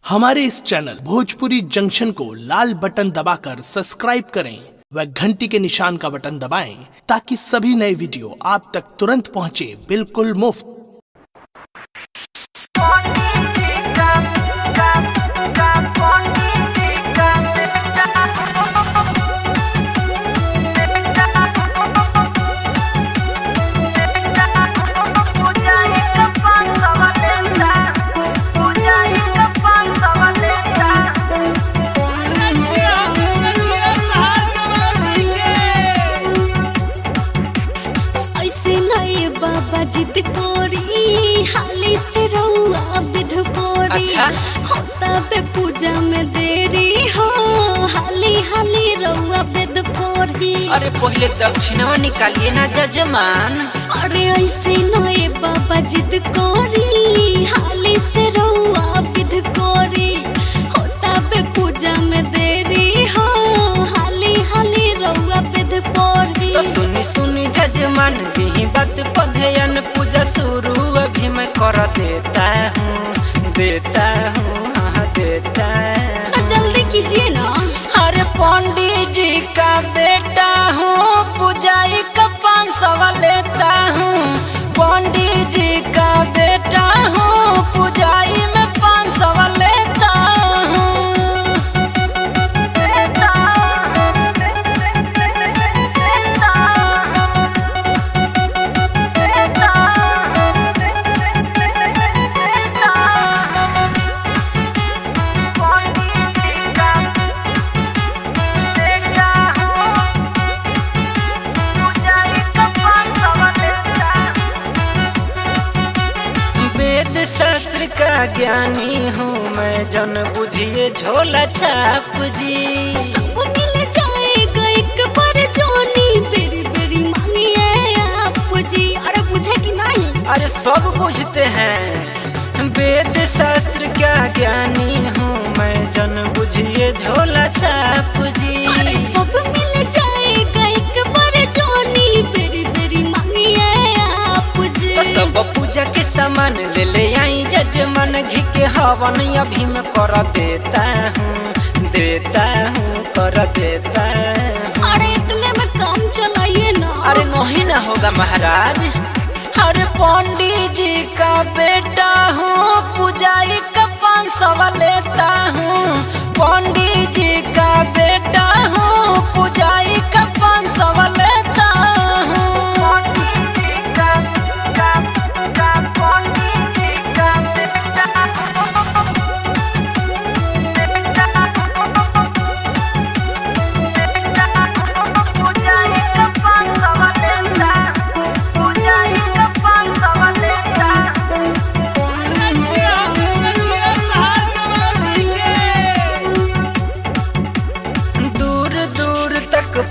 हमारे इस channel Bhojpuri junction को लाल button दबाकर सब्सक्राइब करें व घंटी के निशान का बटन दबाएं ताकि सभी नए वीडियो आप तक तुरंत पहुंचे बिल्कुल मुफ्त। बाबा जिद कोरी हाली से रहुआ विध कोरी। अच्छा? होता पे पूजा में देरी हो हाली हाली रहुआ विध कोरी। अरे पहले दक्षिणवा निकालिए ना जजमान। अरे ऐसे नए बाबा जिद कोरी हाली से रहुआ विध कोरी। होता पे पूजा में देरी हो हाली हाली रहुआ विध कोरी। तो सुनी सुनी जजमान दी बात पधयन पूजा शुरू अभी मैं कर देता हूँ हाँ देता हूँ। तो जल्दी कीजिए ना। अरे पंडित जी का बेटा हूँ पूजाई का 500 लेता हूँ। पंडित जी का बेटा हूँ पूजाई में 500 लेता हूँ। शास्त्र का ज्ञानी हूँ मैं जन बुझिए झोला छाप जी। सब मिल जाएगा एक बार जोनी बेरी बेरी मानिए आप जी। अरे पूछे कि नहीं? अरे सब बुझते हैं वेद शास्त्र का ज्ञानी हूँ मैं जन बुझिए झोला छाप जी। अरे सब मिल जाएगा एक बार जोनी बेरी बेरी मानिए आप जी। तो सब पूजा के सामान ले आई जजमान घी के हवन अभी मैं कर देता हूँ कर देता हूँ। अरे इतने में काम चलाइए ना। अरे नहीं ना होगा महाराज। अरे पंडित जी का बेटा हूँ पूजाई का 500 लेता हूँ। पंडित जी का बेटा हूँ पूजाई का 500 लेता हूँ।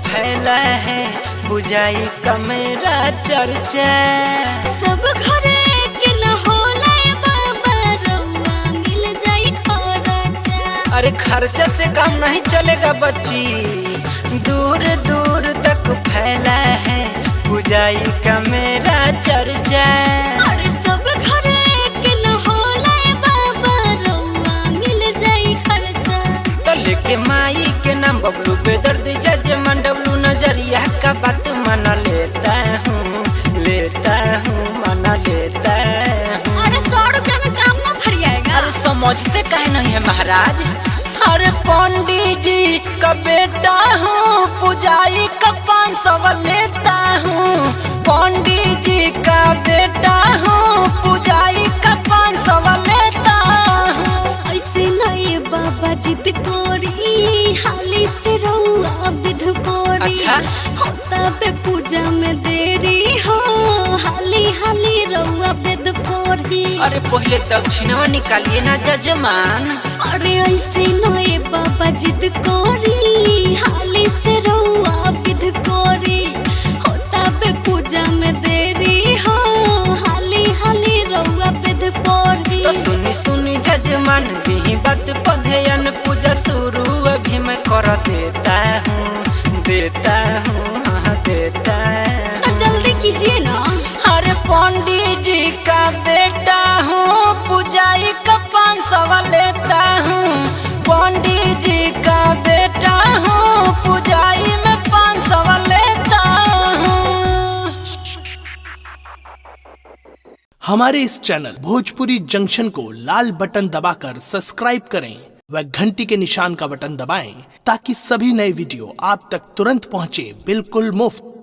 फैला है बुझाई का मेरा चर्चा। सब घरे के न होला बाबा रउआ मिल जाई खर्चा। अरे खर्चा से काम नहीं चलेगा बच्ची। दूर दूर तक फैला है बुझाई का मेरा चर्चा। अरे सब घरे के न होला बाबा रउआ मिल जाई खर्चा। तो लेके माई के नाम बबलू बेदर्द जजमान डबलू नजरिया का बात माना लेता हूँ माना लेता हूँ। अरे 100 रुपया में काम ना भर जाएगा। अरे समझते काहे नहीं है महाराज। अरे पंडित जी का बेटा हूँ पूजाई का 500 लेता हूँ। पंडित जी का बेटा हूँ पूजाई का 500 लेता हूँ। ऐसे नए बाबा जिद कोरी हाली से रहुआ विध कोरी। अच्छा? होता पे पूजा में देरी हो हाली हाली रहुआ विध कोरी। अरे पहले दक्षिणवा निकालिए ना जजमान। अरे ऐसे नए बाबा जिद कोरी हाली से रहुआ विध कोरी। होता पे पूजा में देरी हो हाली हाली रहुआ विध कोरी। तो सुनी सुनी जजमान दी बात पधयन पूजा शुरू अभी मैं कर देता हूँ हाँ देता हूँ। तो जल्दी कीजिए ना। अरे पंडित जी का बेटा हूँ पूजाई का 500 लेता हूँ। हमारे इस चैनल भोजपुरी जंक्शन को लाल बटन दबाकर सब्सक्राइब करें व घंटी के निशान का बटन दबाएं ताकि सभी नए वीडियो आप तक तुरंत पहुंचे बिल्कुल मुफ्त।